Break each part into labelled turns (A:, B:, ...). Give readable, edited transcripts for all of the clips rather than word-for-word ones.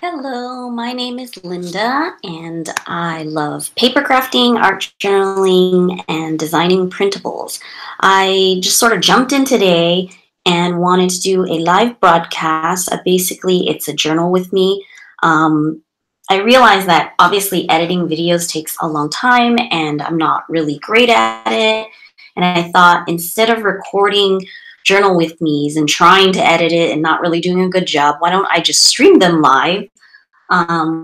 A: Hello, my name is Linda, and I love paper crafting, art journaling, and designing printables. I just sort of jumped in today and wanted to do a live broadcast. Basically, it's a journal with me. I realize that obviously editing videos takes a long time, and I'm not really great at it. And I thought instead of recording journal with me's and trying to edit it and not really doing a good job, why don't I just stream them live,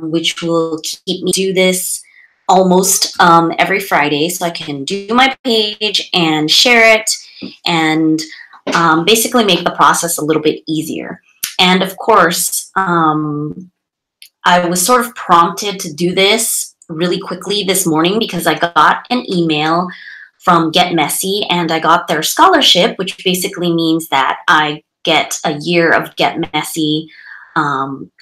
A: which will keep me do this almost every Friday, so I can do my page and share it and basically make the process a little bit easier. And of course, I was sort of prompted to do this really quickly this morning because I got an email from Get Messy, and I got their scholarship, which basically means that I get a year of Get Messy,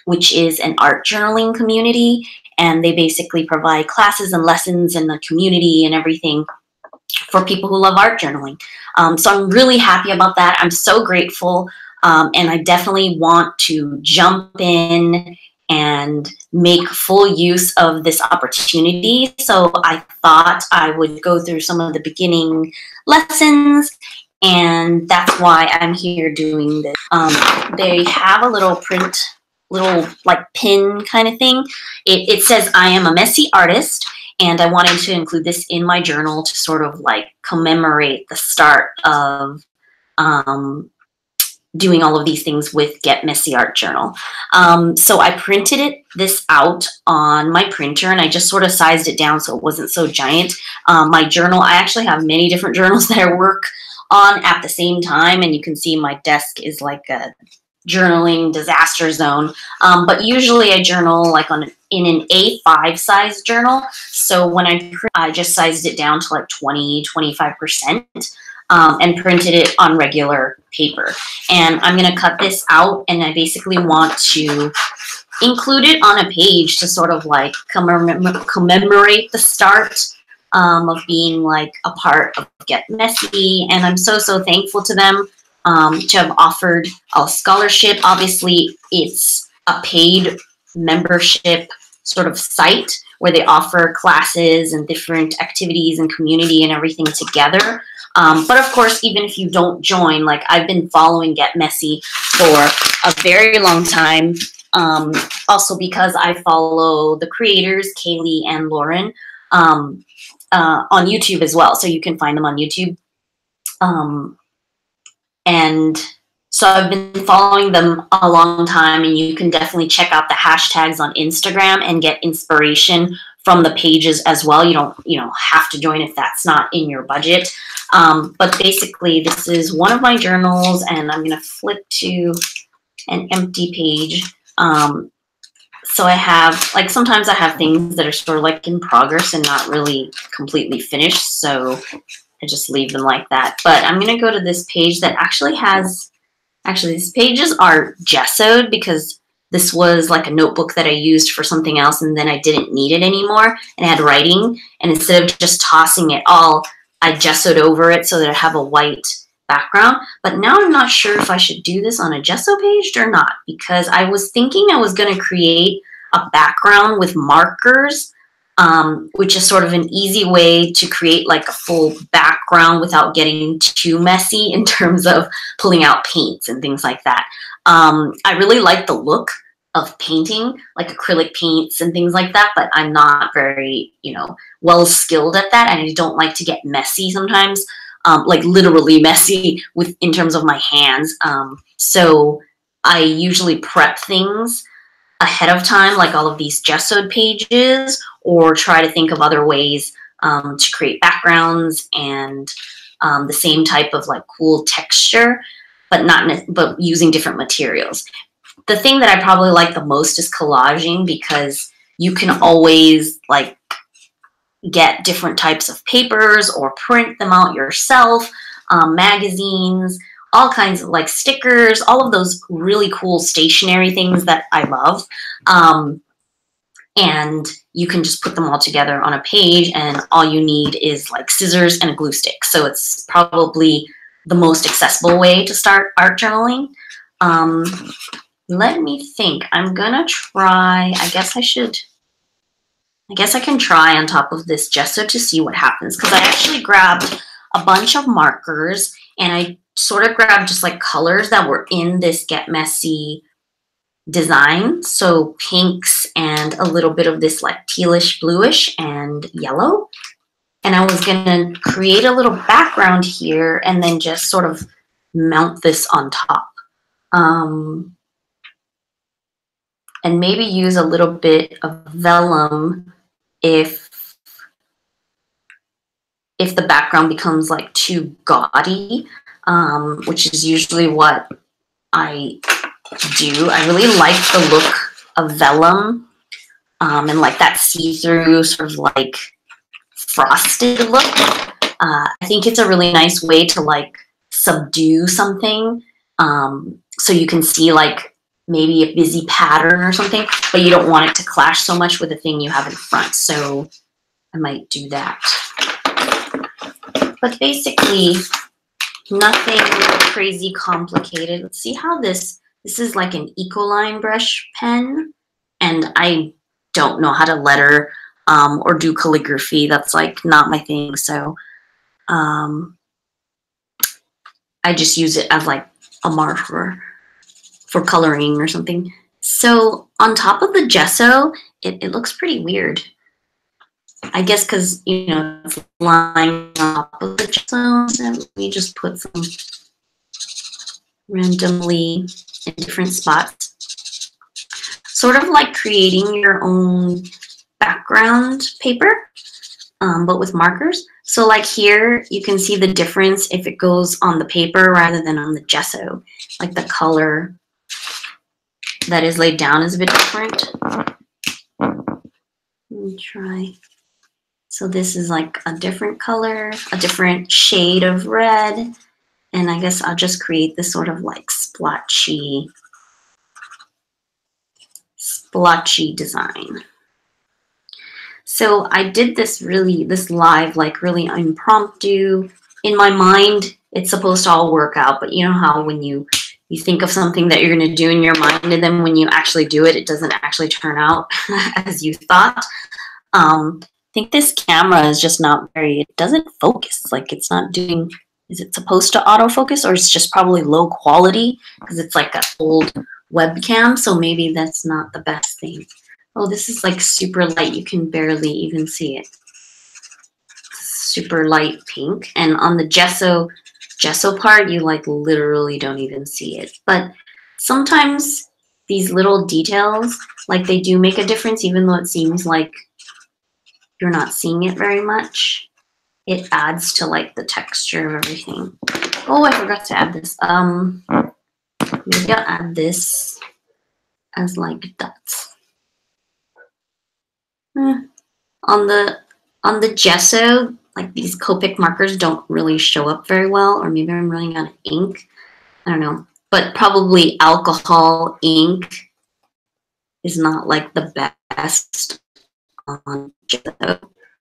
A: which is an art journaling community, and they basically provide classes and lessons in the community and everything for people who love art journaling. So I'm really happy about that. I'm so grateful, and I definitely want to jump in and make full use of this opportunity. So I thought I would go through some of the beginning lessons, and that's why I'm here doing this. They have a little like pin kind of thing. It says, "I am a messy artist," and I wanted to include this in my journal to sort of like commemorate the start of doing all of these things with Get Messy Art Journal. So I printed this out on my printer, and I just sort of sized it down so it wasn't so giant. My journal, I actually have many different journals that I work on at the same time, and you can see my desk is like a journaling disaster zone. But usually I journal like in an A5 size journal. So when I just sized it down to like 25%. And printed it on regular paper. And I'm going to cut this out, and I basically want to include it on a page to sort of like commemorate the start of being like a part of Get Messy. And I'm so thankful to them to have offered a scholarship. Obviously, it's a paid membership sort of site where they offer classes and different activities and community and everything together. But of course, even if you don't join, like I've been following Get Messy for a very long time, also because I follow the creators, Kaylee and Lauren, on YouTube as well. So you can find them on YouTube. And so I've been following them a long time, and you can definitely check out the hashtags on Instagram and get inspiration from the pages as well. You don't have to join if that's not in your budget. But basically, this is one of my journals, and I'm going to flip to an empty page. So I have, like, sometimes I have things that are sort of like in progress and not really completely finished, so I just leave them like that. But I'm going to go to this page that actually has, these pages are gessoed because this was like a notebook that I used for something else, and then I didn't need it anymore, and I had writing, and instead of just tossing it all, I gessoed over it so that I have a white background. But now I'm not sure if I should do this on a gesso page or not, because I was thinking I was going to create a background with markers, which is sort of an easy way to create like a full background without getting too messy in terms of pulling out paints and things like that. I really like the look of painting, like acrylic paints and things like that, but I'm not very, well skilled at that, and I don't like to get messy sometimes, like literally messy in terms of my hands. So I usually prep things ahead of time, like all of these gessoed pages, or try to think of other ways to create backgrounds and the same type of like cool texture, but using different materials. The thing that I probably like the most is collaging, because you can always like get different types of papers or print them out yourself, magazines, all kinds of like stickers, all of those really cool stationery things that I love. And you can just put them all together on a page, and all you need is like scissors and a glue stick. So it's probably the most accessible way to start art journaling. let me think. I'm gonna try, I guess I can try on top of this gesso to see what happens, because I actually grabbed a bunch of markers and I sort of grabbed just like colors that were in this Get Messy design. So pinks and a little bit of this like tealish, bluish and yellow. And I was gonna create a little background here and then just sort of mount this on top. And maybe use a little bit of vellum if the background becomes like too gaudy, which is usually what I do. I really like the look of vellum and like that see-through sort of like frosted look. I think it's a really nice way to like subdue something, so you can see like maybe a busy pattern or something, but you don't want it to clash so much with the thing you have in front. So I might do that. But basically, nothing crazy complicated. Let's see how this is like an Ecoline brush pen, and I don't know how to letter or do calligraphy. That's like not my thing. So I just use it as like a marker for coloring or something. So on top of the gesso, it looks pretty weird. I guess because, you know, it's lying on top of the gesso, and we just put some randomly in different spots. Sort of like creating your own background paper, but with markers. So like here, you can see the difference if it goes on the paper rather than on the gesso. Like the color that is laid down is a bit different. Let me try. So this is like a different color, a different shade of red. And I guess I'll just create this sort of like splotchy design. So I did this live, like really impromptu. In my mind, it's supposed to all work out, but you know how when you think of something that you're going to do in your mind, and then when you actually do it, it doesn't actually turn out as you thought. I think this camera is just not very, it doesn't focus. Like it's not doing, is it supposed to autofocus, or it's just probably low quality because it's like an old webcam, so maybe that's not the best thing. Oh, this is like super light. You can barely even see it. Super light pink. And on the gesso part, you like literally don't even see it. But sometimes these little details, like they do make a difference, even though it seems like you're not seeing it very much. It adds to like the texture of everything. Oh, I forgot to add this. Maybe I'll add this as like dots. On the gesso, like these Copic markers don't really show up very well, or maybe I'm running out of ink. I don't know. But probably alcohol ink is not like the best on gesso.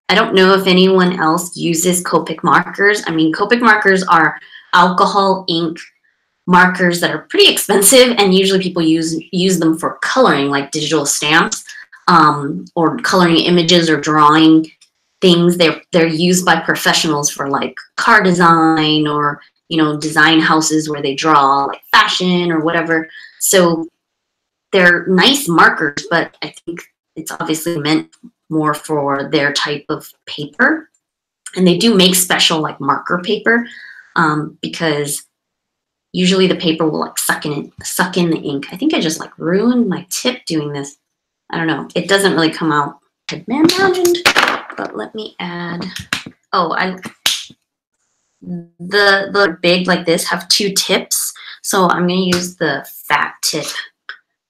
A: I don't know if anyone else uses Copic markers. I mean, Copic markers are alcohol ink markers that are pretty expensive, and usually people use them for coloring, like digital stamps, or coloring images or drawing things. They're used by professionals for like car design, or you know, design houses where they draw like fashion or whatever. So they're nice markers, but I think it's obviously meant more for their type of paper. And they do make special like marker paper, because usually the paper will like suck in the ink. I think I just like ruined my tip doing this. I don't know. It doesn't really come out as I imagined, but let me add. Oh, the big like this have two tips, so I'm gonna use the fat tip.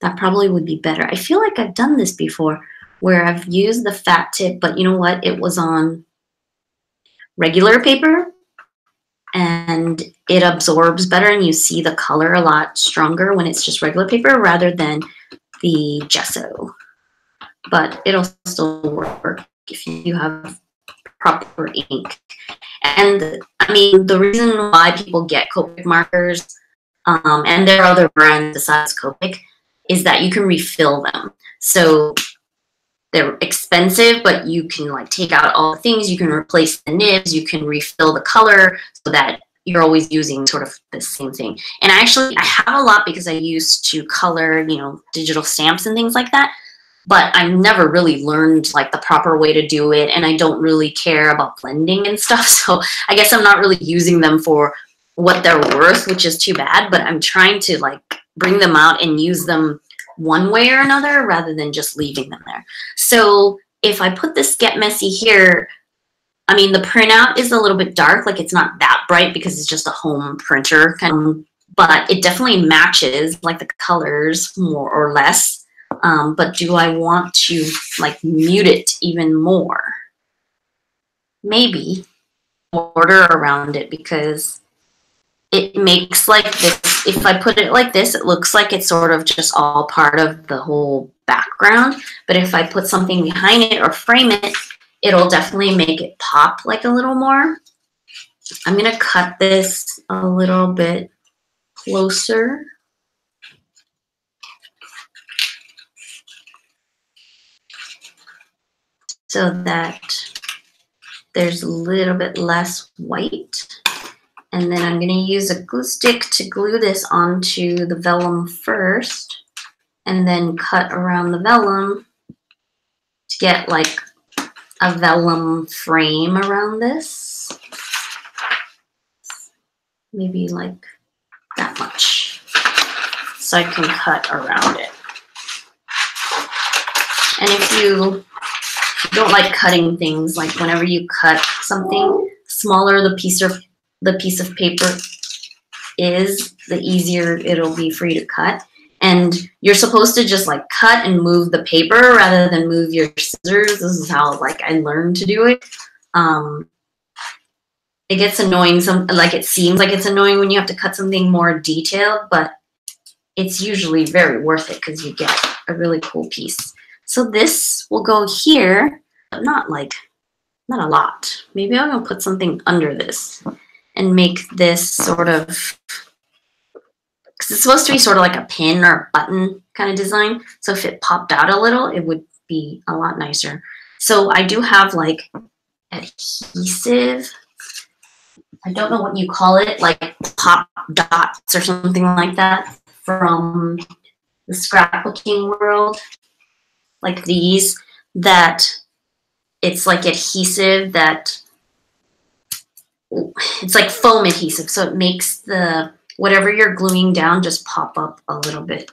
A: That probably would be better. I feel like I've done this before, where I've used the fat tip, but you know what? It was on regular paper, and it absorbs better, and you see the color a lot stronger when it's just regular paper rather than the gesso. But it'll still work if you have proper ink. And I mean, the reason why people get Copic markers, and there are other brands besides Copic, is that you can refill them. So they're expensive, but you can like take out all the things, you can replace the nibs, you can refill the color so that you're always using sort of the same thing. And I have a lot because I used to color, you know, digital stamps and things like that, but I've never really learned like the proper way to do it, and I don't really care about blending and stuff, so I guess I'm not really using them for what they're worth, which is too bad, but I'm trying to like bring them out and use them one way or another rather than just leaving them there. So if I put this Get Messy here, I mean, the printout is a little bit dark, like it's not that bright because it's just a home printer, but it definitely matches like the colors more or less. But do I want to like mute it even more? Maybe border around it, because it makes like this, if I put it like this, it looks like it's sort of just all part of the whole background. But if I put something behind it or frame it, it'll definitely make it pop like a little more. I'm gonna cut this a little bit closer. So that there's a little bit less white. And then I'm going to use a glue stick to glue this onto the vellum first, and then cut around the vellum to get like a vellum frame around this. Maybe like that much, so I can cut around it. And if you don't like cutting things, like whenever you cut something, smaller the piece of paper is, the easier it'll be for you to cut. And you're supposed to just like cut and move the paper rather than move your scissors. This is how like I learned to do it. It gets annoying, like it seems like it's annoying when you have to cut something more detailed, but it's usually very worth it because you get a really cool piece. So this will go here, but not a lot. Maybe I'm gonna put something under this and make this sort of, because it's supposed to be sort of like a pin or button kind of design. So if it popped out a little, it would be a lot nicer. So I do have like adhesive. I don't know what you call it, like pop dots or something like that from the scrapbooking world. Like these, that it's like adhesive that, it's like foam adhesive, so it makes the whatever you're gluing down just pop up a little bit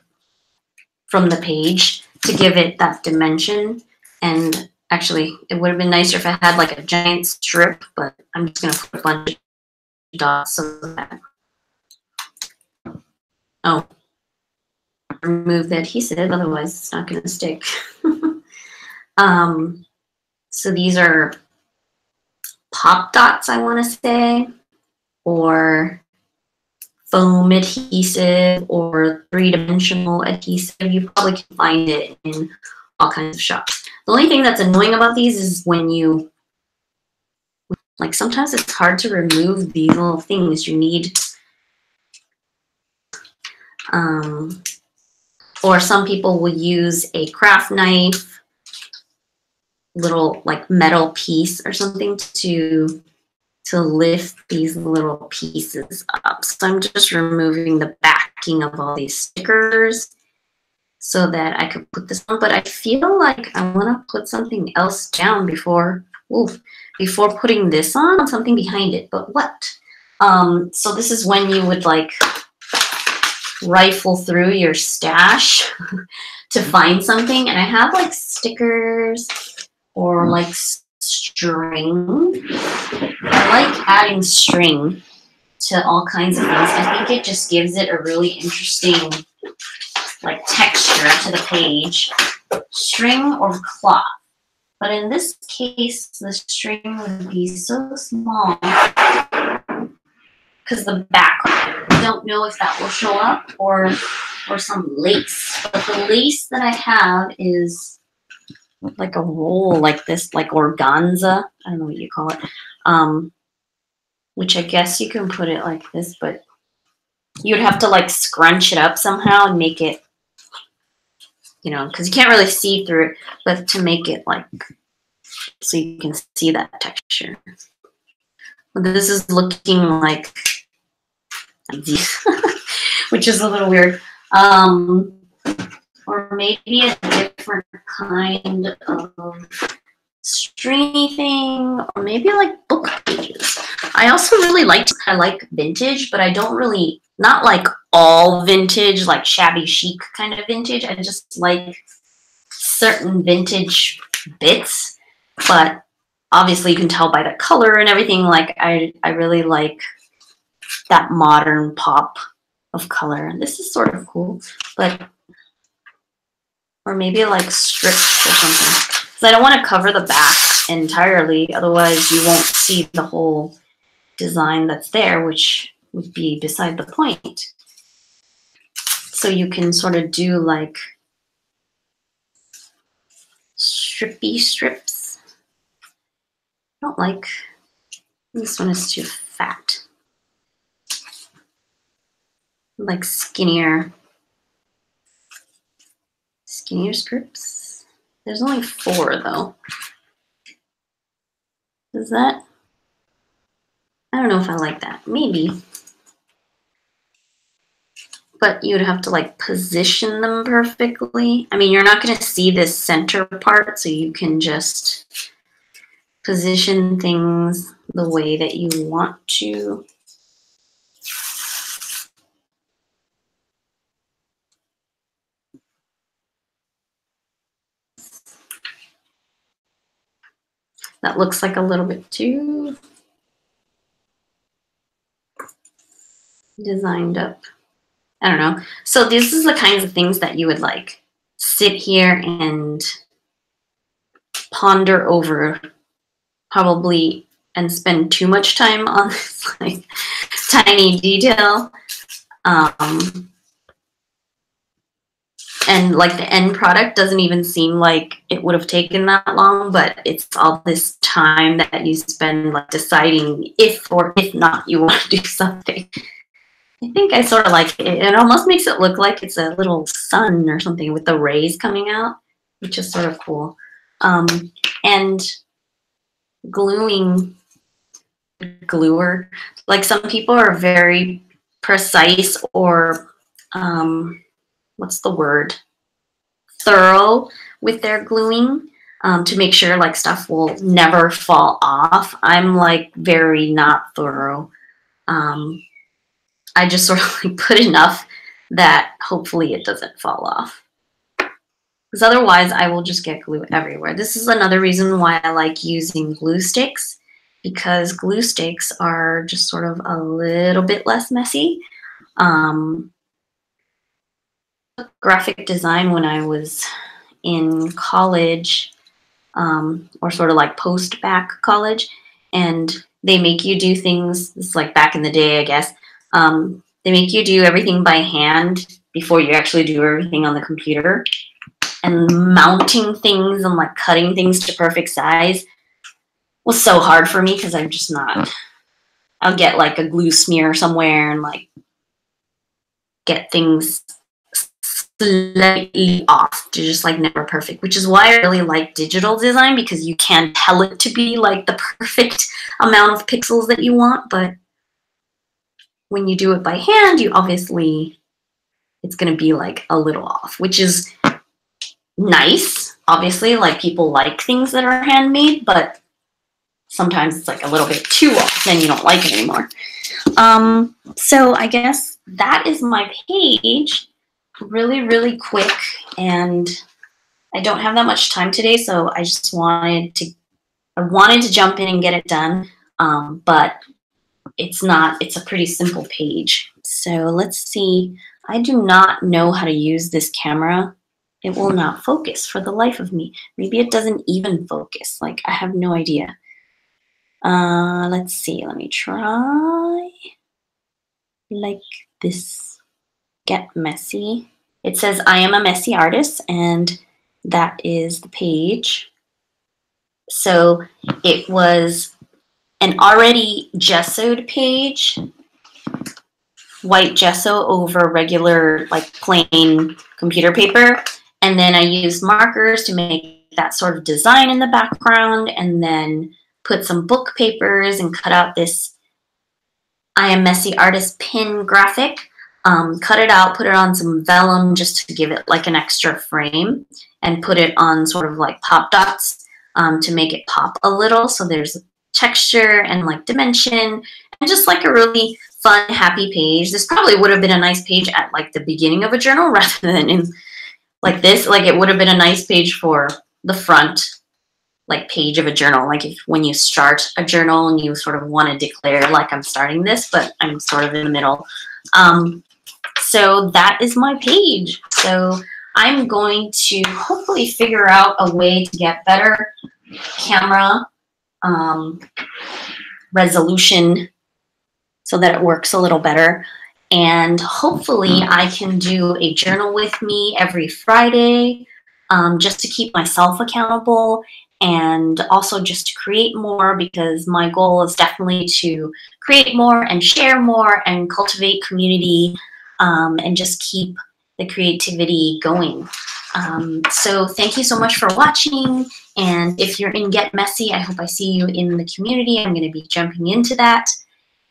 A: from the page to give it that dimension. And actually, it would have been nicer if I had like a giant strip, but I'm just going to put a bunch of dots so that, oh, remove the adhesive, otherwise it's not going to stick. So these are pop dots, I want to say, or foam adhesive, or three-dimensional adhesive. You probably can find it in all kinds of shops. The only thing that's annoying about these is when you, like, sometimes it's hard to remove these little things. You need, or some people will use a craft knife, little like metal piece or something to lift these little pieces up. So I'm just removing the backing of all these stickers so that I could put this on. But I feel like I want to put something else down before putting this on, something behind it. But what? So this is when you would like rifle through your stash to find something. And I have like stickers or like string. I like adding string to all kinds of things. I think it just gives it a really interesting like texture to the page. String or cloth. But in this case, the string would be so small because the background, I don't know if that will show up, or some lace. But the lace that I have is like a roll like this, like organza. I don't know what you call it. Which I guess you can put it like this, but you'd have to like scrunch it up somehow and make it you know, because you can't really see through it, but to make it like, so you can see that texture. But this is looking like, which is a little weird. Or maybe a different kind of stringy thing, or maybe like book pages. I also really like vintage, but I don't really, not like all vintage, like shabby chic kind of vintage. I just like certain vintage bits, but obviously you can tell by the color and everything, like I really like that modern pop of color. This is sort of cool, but, or maybe like strips or something. Because I don't want to cover the back entirely, otherwise you won't see the whole design that's there, which would be beside the point. So you can sort of do like strippy strips. I don't like, this one is too fat. Like skinnier strips. There's only 4 though. Is that? I don't know if I like that. Maybe. But you'd have to like position them perfectly. I mean, you're not going to see this center part, so you can just position things the way that you want to. That looks like a little bit too designed up. I don't know. So this is the kinds of things that you would like sit here and ponder over, probably, and spend too much time on this like tiny detail. And like the end product doesn't even seem like it would have taken that long, but it's all this time that you spend like deciding if or if not you want to do something. I think I sort of like it. It almost makes it look like it's a little sun or something with the rays coming out, which is sort of cool. And gluer, like some people are very precise or what's the word? Thorough with their gluing to make sure like stuff will never fall off. I'm like very not thorough. I just sort of like put enough that hopefully it doesn't fall off. Because otherwise I will just get glue everywhere. This is another reason why I like using glue sticks, because glue sticks are just sort of a little bit less messy. Graphic design when I was in college, or sort of like post-bac college, and they make you do things, it's like back in the day, I guess. They make you do everything by hand before you actually do everything on the computer. And mounting things and like cutting things to perfect size was so hard for me because I'm just not. I'll get like a glue smear somewhere and like get things slightly off to just like never perfect, which is why I really like digital design, because you can tell it to be like the perfect amount of pixels that you want, but when you do it by hand, you obviously, it's going to be like a little off, which is nice. Obviously, like people like things that are handmade, but sometimes it's like a little bit too off, then you don't like it anymore. So I guess that is my page. Really, really quick, and I don't have that much time today, so I just wanted to jump in and get it done, but it's a pretty simple page. So let's see. I do not know how to use this camera. It will not focus for the life of me. Maybe it doesn't even focus. Like, I have no idea. Let's see. Let me try. Like this. Get messy. It says, I am a messy artist, and that is the page. So it was an already gessoed page, white gesso over regular like plain computer paper, And then I used markers to make that sort of design in the background, and then put some book papers and cut out this I Am Messy Artist pin graphic. Cut it out, put it on some vellum just to give it like an extra frame, and put it on sort of like pop dots to make it pop a little. So there's texture and like dimension, and just like a really fun, happy page. This probably would have been a nice page at like the beginning of a journal rather than in like this. Like it would have been a nice page for the front like page of a journal, like if when you start a journal and you sort of want to declare like I'm starting this, but I'm sort of in the middle. So that is my page. So I'm going to hopefully figure out a way to get better camera resolution so that it works a little better. And hopefully I can do a journal with me every Friday, just to keep myself accountable, and also just to create more, because my goal is definitely to create more and share more and cultivate community, and just keep the creativity going. So thank you so much for watching. And if you're in Get Messy, I hope I see you in the community. I'm going to be jumping into that.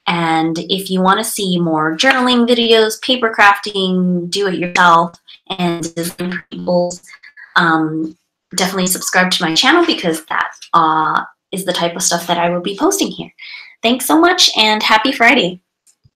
A: And if you want to see more journaling videos, paper crafting, do it yourself, and design printables, definitely subscribe to my channel, because that is the type of stuff that I will be posting here. Thanks so much, and happy Friday.